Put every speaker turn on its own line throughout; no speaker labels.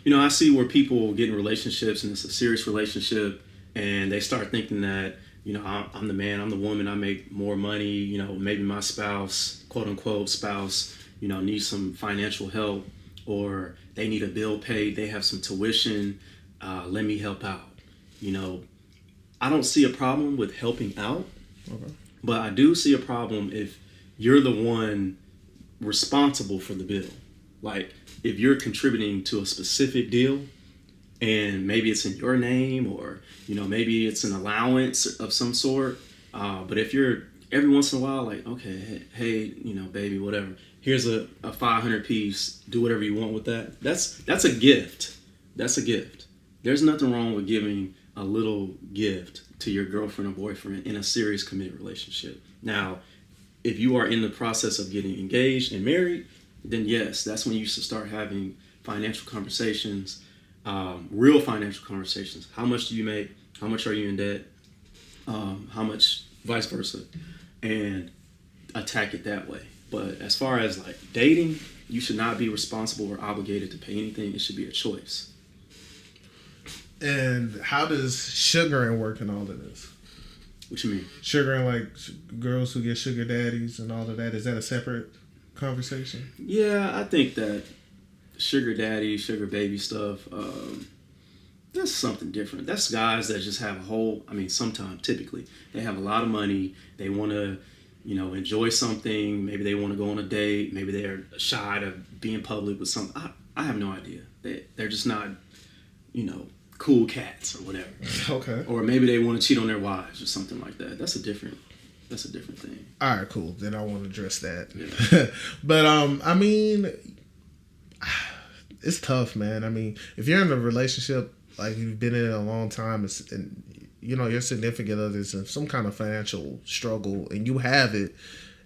I see where people get in relationships and it's a serious relationship, and they start thinking that I'm the man, I'm the woman, I make more money. Maybe my spouse, quote unquote spouse, needs some financial help, or they need a bill paid, they have some tuition. Let me help out. I don't see a problem with helping out,
Okay.
but I do see a problem if you're the one responsible for the bill. Like if you're contributing to a specific deal and maybe it's in your name, or maybe it's an allowance of some sort. But if you're every once in a while like, okay, hey, baby, whatever, here's a 500 piece, do whatever you want with that. That's a gift. That's a gift. There's nothing wrong with giving a little gift to your girlfriend or boyfriend in a serious committed relationship. Now, if you are in the process of getting engaged and married, then yes, that's when you should start having financial conversations, real financial conversations. How much do you make? How much are you in debt? How much, vice versa, and attack it that way. But as far as like dating, you should not be responsible or obligated to pay anything. It should be a choice.
And how does sugaring work in all of this?
What you mean?
Sugaring, like girls who get sugar daddies and all of that. Is that a separate conversation?
Yeah, I think that sugar daddy, sugar baby stuff, that's something different. That's guys that just have sometimes, typically, they have a lot of money. They want to, enjoy something. Maybe they want to go on a date. Maybe they're shy to be in public with something. I have no idea. They're just not, cool cats or whatever.
Okay.
Or maybe they want to cheat on their wives or something like that. That's a different thing.
All right, cool. Then I want to address that.
Yeah.
But it's tough, man. I mean, if you're in a relationship, like you've been in it a long time, and your significant other's in some kind of financial struggle, and you have it.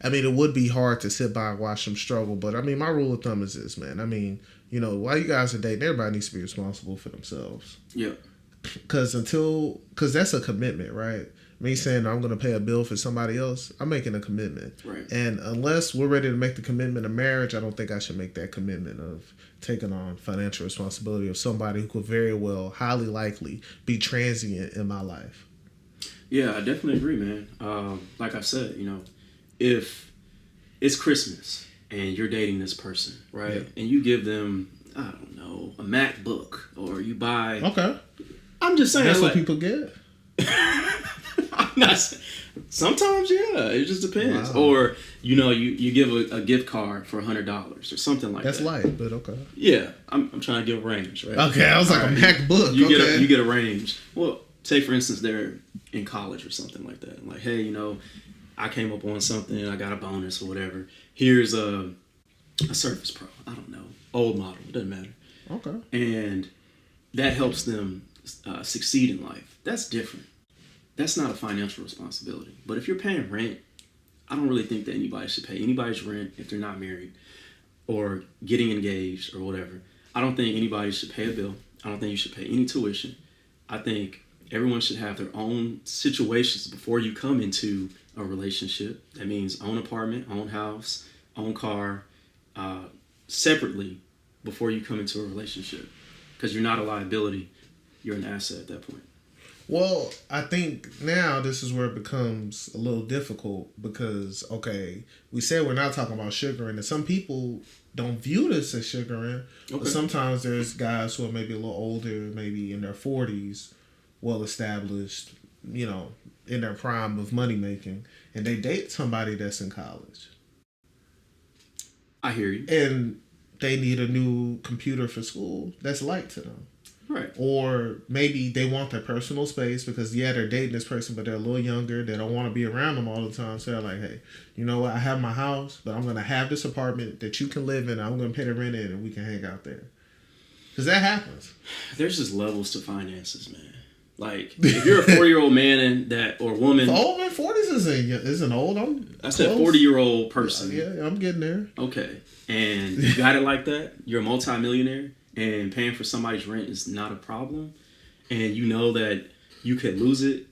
I mean, it would be hard to sit by and watch them struggle. But I mean, my rule of thumb is this, man. I mean, while you guys are dating, everybody needs to be responsible for themselves.
Yeah.
Because that's a commitment, right? Me saying I'm going to pay a bill for somebody else, I'm making a commitment.
Right.
And unless we're ready to make the commitment of marriage, I don't think I should make that commitment of taking on financial responsibility of somebody who could very well, highly likely, be transient in my life.
Yeah, I definitely agree, man. Like I said, if it's Christmas and you're dating this person, right? Yeah. And you give them, I don't know, a MacBook, or you buy...
Okay.
I'm just saying...
That's what people get?
I'm not... Sometimes, yeah. It just depends.
Wow.
Or, you give a gift card for $100 or something like
That's
that.
That's light, but okay.
Yeah. I'm trying to give a range, right?
Okay, I was like, a MacBook.
You get a range. Well, say, for instance, they're in college or something like that. Like, hey, I came up on something, I got a bonus or whatever. Here's a Surface Pro. I don't know. Old model. It doesn't matter.
Okay.
And that helps them succeed in life. That's different. That's not a financial responsibility. But if you're paying rent, I don't really think that anybody should pay anybody's rent if they're not married or getting engaged or whatever. I don't think anybody should pay a bill. I don't think you should pay any tuition. I think everyone should have their own situations before you come into a relationship. That means own apartment, own house, own car, separately before you come into a relationship. Because you're not a liability. You're an asset at that point.
Well, I think now this is where it becomes a little difficult because, okay, we said we're not talking about sugaring, and some people don't view this as sugaring. Okay. But sometimes there's guys who are maybe a little older, maybe in their 40s, well established, in their prime of money making, and they date somebody that's in college.
I hear you.
And they need a new computer for school that's light to them.
Right.
Or maybe they want their personal space because, they're dating this person, but they're a little younger. They don't want to be around them all the time. So they're like, hey, you know what? I have my house, but I'm going to have this apartment that you can live in. I'm going to pay the rent in and we can hang out there. Because that happens.
There's just levels to finances, man. Like, if you're a 40-year-old man or woman...
Old man, 40s isn't old.
I said 40-year-old person.
Yeah, I'm getting there.
Okay. And you got it like that? You're a multimillionaire? And paying for somebody's rent is not a problem, and you know that you could lose it,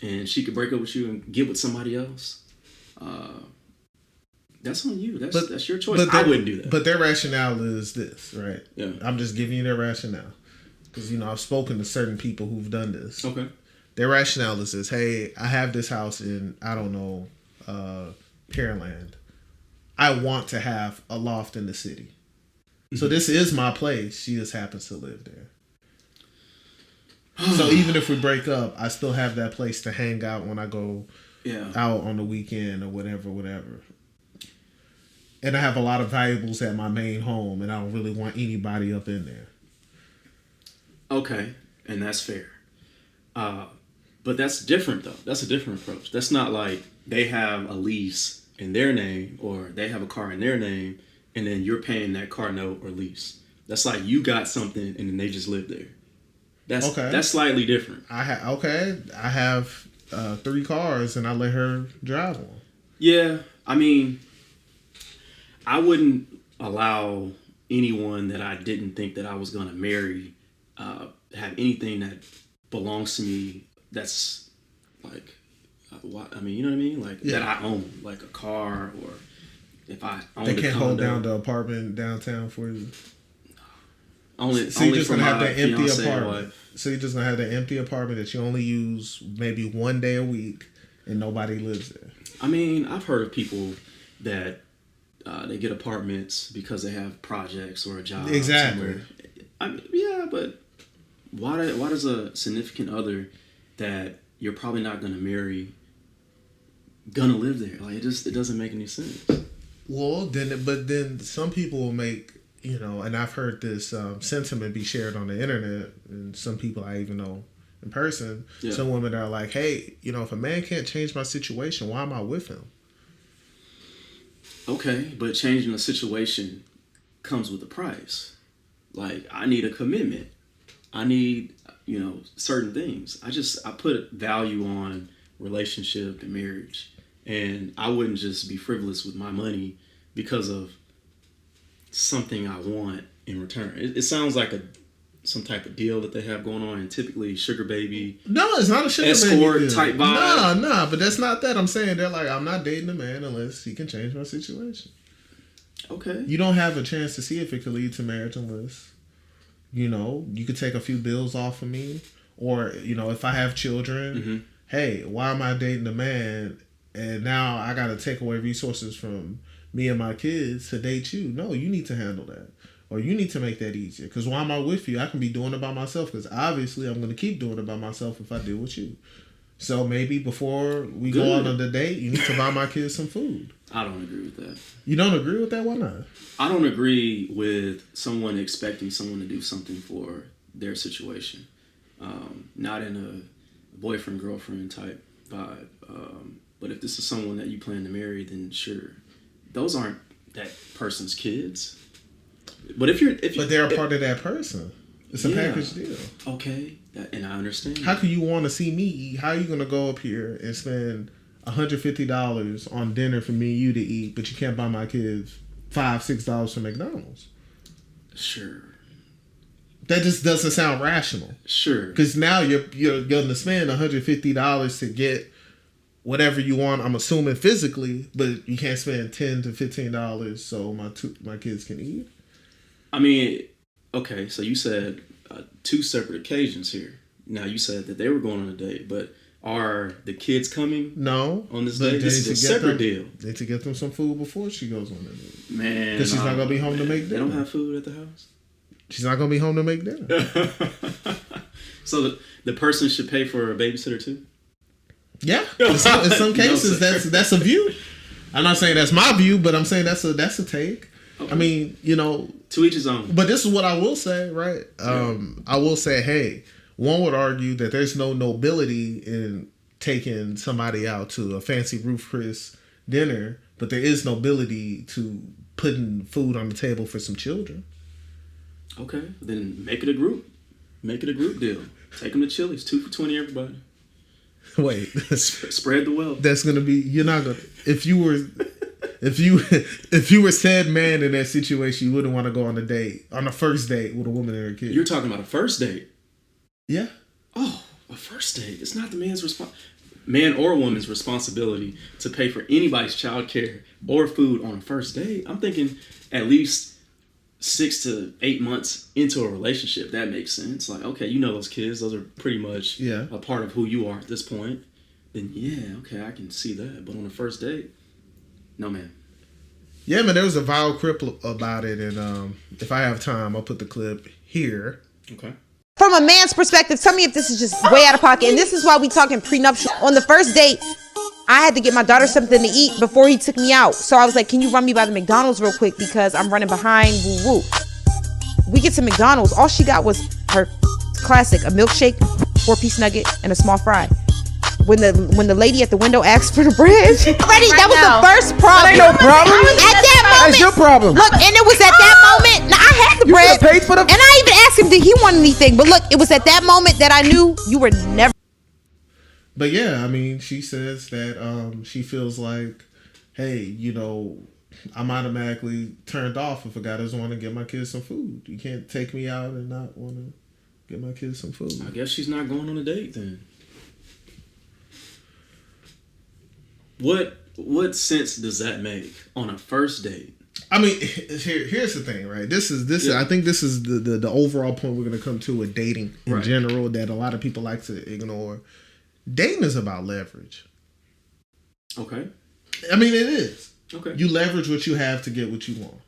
and she could break up with you and get with somebody else, That's on you. That's your choice. I wouldn't do that.
But their rationale is this, right?
Yeah.
I'm just giving you their rationale. Because, I've spoken to certain people who've done this.
Okay.
Their rationale is this: hey, I have this house in, I don't know, Pearland. I want to have a loft in the city. Mm-hmm. So this is my place. She just happens to live there. So even if we break up, I still have that place to hang out when I go out on the weekend or whatever. And I have a lot of valuables at my main home, and I don't really want anybody up in there.
Okay, and that's fair. But that's different, though. That's a different approach. That's not like they have a lease in their name or they have a car in their name, and then you're paying that car note or lease. That's like you got something, and then they just live there. That's slightly different. I
have 3 cars, and I let her drive one.
Yeah, I mean, I wouldn't allow anyone that I didn't think that I was going to marry have anything that belongs to me that's like, I mean, you know what I mean? Like that I own, like a car, or if I own
they can't hold down the apartment downtown for you.
Only,
so you're just gonna have
that
empty apartment. So you're just gonna have that empty apartment that you only use maybe one day a week, and nobody lives there.
I mean, I've heard of people that they get apartments because they have projects or a job.
Exactly.
Yeah, but why does a significant other that you're probably not gonna marry gonna live there? Like it doesn't make any sense.
Well, then some people will make. And I've heard this sentiment be shared on the internet, and some people I even know in person. Yeah. Some women are like, hey, if a man can't change my situation, why am I with him?
Okay, but changing the situation comes with a price. Like, I need a commitment. I need, certain things. I put value on relationship and marriage. And I wouldn't just be frivolous with my money because of something I want in return. It sounds like some type of deal that they have going on, and typically sugar baby.
No, it's not a sugar
escort
baby
type vibe.
No, but that's not that. I'm saying they're like, I'm not dating a man unless he can change my situation.
Okay.
You don't have a chance to see if it could lead to marriage unless, you could take a few bills off of me, or if I have children,
mm-hmm.
Hey, why am I dating a man and now I got to take away resources from me and my kids to date you? No, you need to handle that. Or you need to make that easier. Because why am I with you? I can be doing it by myself. Because obviously I'm going to keep doing it by myself if I deal with you. So maybe before we go out on the date, you need to buy my kids some food.
I don't agree with that.
You don't agree with that? Why not?
I don't agree with someone expecting someone to do something for their situation. Not in a boyfriend-girlfriend type vibe. But if this is someone that you plan to marry, then sure. Those aren't that person's kids. But but they're a part of that person. It's a package deal. Okay, and I understand.
How can you want to see me eat? How are you going to go up here and spend $150 on dinner for me and you to eat, but you can't buy my kids $5-6 from McDonald's?
Sure.
That just doesn't sound rational.
Sure.
Because now you're going to spend $150 to get whatever you want, I'm assuming physically, but you can't spend $10 to $15 so my kids can eat.
I mean, okay, so you said 2 separate occasions here. Now you said that they were going on a date, but are the kids coming?
No,
on this date. This is a separate deal.
They need to get them some food before she goes on the date.
Man,
because she's not gonna be home to make dinner.
They don't have food at the house.
She's not gonna be home to make dinner.
So the person should pay for a babysitter too.
Yeah, in some cases that's a view. I'm not saying that's my view, but I'm saying that's a take. Okay. I mean,
to each his own.
But this is what I will say, right? I will say, hey, one would argue that there's no nobility in taking somebody out to a fancy Ruth Chris dinner, but there is nobility to putting food on the table for some children. Okay,
then make it a group. Make it a group deal. Take them to Chili's, 2 for $20 everybody.
Wait,
spread the wealth.
That's gonna be. You're not gonna. If you were said man in that situation, you wouldn't want to go on a first date with a woman and her kid.
You're talking about a first date.
Yeah.
Oh, a first date. It's not the man's response. man or woman's responsibility to pay for anybody's child care or food on a first date, I'm thinking at least 6 to 8 months into a relationship, that makes sense. Like, okay, you know those kids, those are pretty much a part of who you are at this point. Then yeah, okay, I can see that. But on the first date, no, man.
Yeah, man, there was a viral clip about it, and if I have time, I'll put the clip here.
Okay.
From a man's perspective, tell me if this is just way out of pocket. And this is why we talking prenuptial. On the first date, I had to get my daughter something to eat before he took me out. So I was like, can you run me by the McDonald's real quick because I'm running behind, woo woo. We get to McDonald's. All she got was her classic, a milkshake, 4-piece nugget, and a small fry. When the lady at the window asked for the bread, that was the first problem.
That ain't no problem.
At that moment,
that's your problem.
Look, and it was at that moment. Now I had the
You
bread,
could've paid for the.
and I even asked him did he want anything. But look, it was at that moment that I knew you were never.
But yeah, I mean, she says that she feels like, hey, you know, I'm automatically turned off if a guy doesn't want to get my kids some food. You can't take me out and not want to get my kids some food.
I guess she's not going on a date then. What sense does that make on a first date?
I mean, here's the thing, right? This is I think this is the overall point we're going to come to with dating in general that a lot of people like to ignore. Dating is about leverage.
Okay.
I mean, it is.
Okay.
You leverage what you have to get what you want.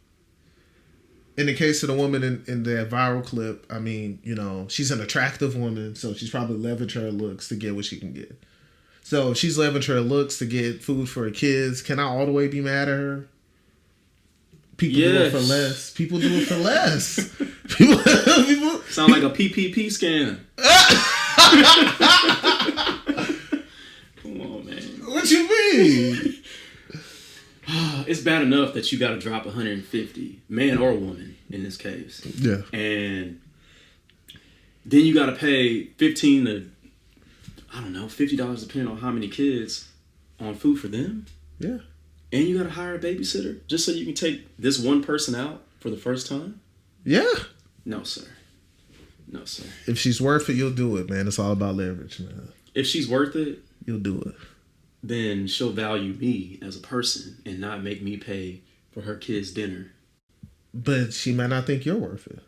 In the case of the woman in that viral clip, I mean, you know, she's an attractive woman, so she's probably leveraged her looks to get what she can get. So if she's leveraged her looks to get food for her kids, can I all the way be mad at her? People do it for less. People do it for less. people
sound like a PPP scam. Come on, man.
What you mean?
It's bad enough that you got to drop 150, man or woman in this case.
Yeah.
And then you got to pay $15 to, I don't know, $50 depending on how many kids on food for them.
Yeah.
And you got to hire a babysitter just so you can take this one person out for the first time?
Yeah.
No, sir. No, sir.
If she's worth it, you'll do it, man. It's all about leverage, man.
If she's worth it,
you'll do it.
Then she'll value me as a person and not make me pay for her kids' dinner.
But she might not think you're worth it.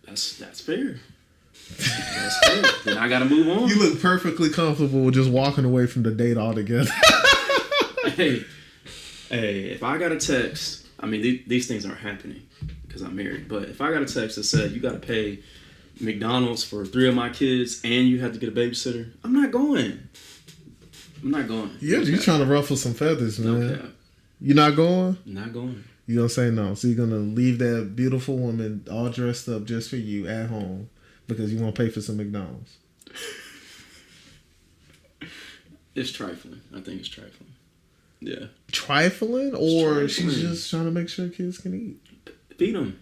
That's fair. That's fair. Then I gotta move on.
You look perfectly comfortable with just walking away from the date altogether.
Hey, if I got a text, I mean, these things aren't happening because I'm married, but if I got a text that said, you got to pay McDonald's for 3 of my kids and you have to get a babysitter, I'm not going.
Yeah, you're trying to ruffle some feathers, man.
No cap.
You're not going?
Not going.
You're going to say no. So you're going to leave that beautiful woman all dressed up just for you at home because you want to pay for some McDonald's.
It's trifling. I think it's trifling. Yeah.
Trifling? Or she's just trying to make sure kids can eat?
Feed them.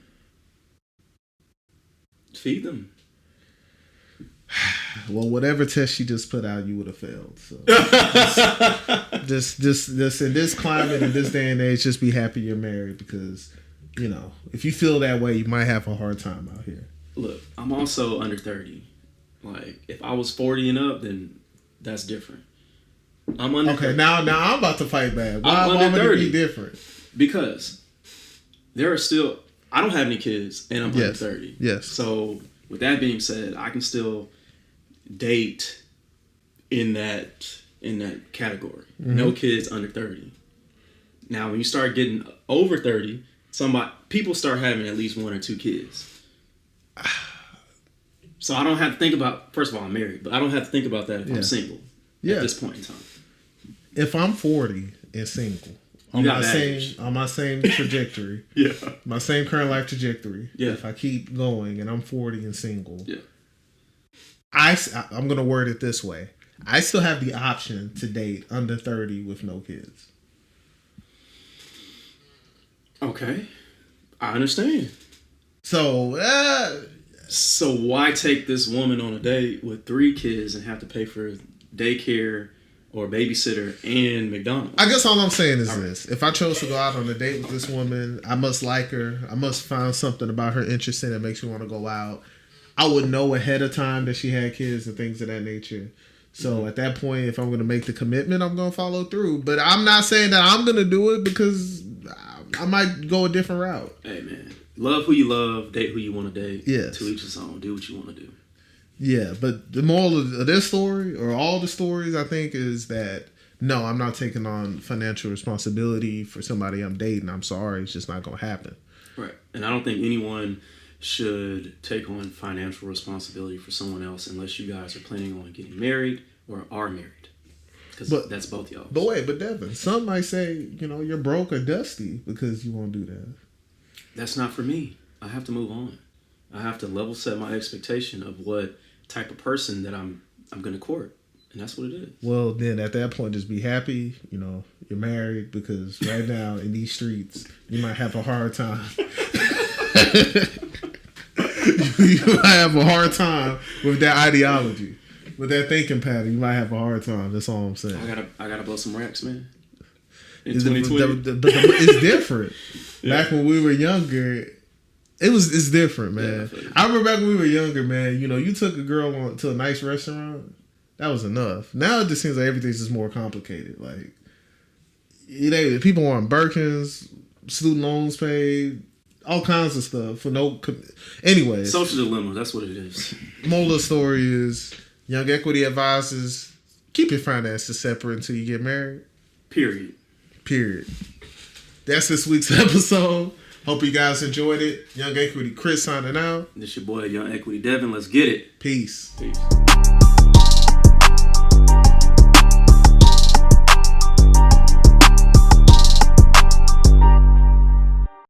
Feed them.
Well, whatever test she just put out, you would have failed. So just in this climate, in this day and age, just be happy you're married because, you know, if you feel that way, you might have a hard time out here.
Look, I'm also under 30. Like, if I was 40 and up, then that's different. I'm under 30.
Now I'm about to fight back. Why would it be different?
Because there are still, I don't have any kids and I'm under 30.
Yes.
So with that being said, I can still date in that category. Mm-hmm. No kids under 30. Now when you start getting over 30, people start having at least 1 or 2 kids. So I don't have to think about, first of all, I'm married, but I don't have to think about that if I'm single at this point in time.
If I'm 40 and single, on my same trajectory, my same current life trajectory, if I keep going and I'm 40 and single, I'm going to word it this way. I still have the option to date under 30 with no kids.
Okay. I understand.
So
why take this woman on a date with 3 kids and have to pay for daycare or babysitter and McDonald's?
I guess all I'm saying is this. If I chose to go out on a date with this woman, I must like her. I must find something about her interesting that makes me want to go out. I would know ahead of time that she had kids and things of that nature. So at that point, if I'm going to make the commitment, I'm going to follow through. But I'm not saying that I'm going to do it because I might go a different route.
Hey, man. Love who you love. Date who you want to date.
Yes.
To each his own. Do what you want to do.
Yeah, but the moral of this story, or all the stories, I think, is that no, I'm not taking on financial responsibility for somebody I'm dating. I'm sorry. It's just not going to happen.
Right. And I don't think anyone should take on financial responsibility for someone else unless you guys are planning on getting married or are married. Because that's both y'all.
But wait, but Devin, some might say, you're broke or dusty because you won't do that.
That's not for me. I have to move on. I have to level set my expectation of what type of person that I'm going to court. And that's what it is.
Well, then at that point, just be happy, you're married, because right now in these streets, you might have a hard time. You might have a hard time with that ideology, with that thinking pattern. You might have a hard time. That's all I'm saying.
I gotta blow some racks, man. In
It's
2020.
it's different. Yeah. Back when we were younger, it's different, man.
Yeah,
I remember back when we were younger, man. You took a girl to a nice restaurant. That was enough. Now it just seems like everything's just more complicated. Like, people want Birkins, student loans paid, all kinds of stuff for no. Anyway,
Social dilemma. That's what it is.
Moral of the story is, Young Equity advises, keep your finances separate until you get married.
Period.
That's this week's episode. Hope you guys enjoyed it. Young Equity Chris signing out.
This your boy Young Equity Devin. Let's get it.
Peace.
Peace.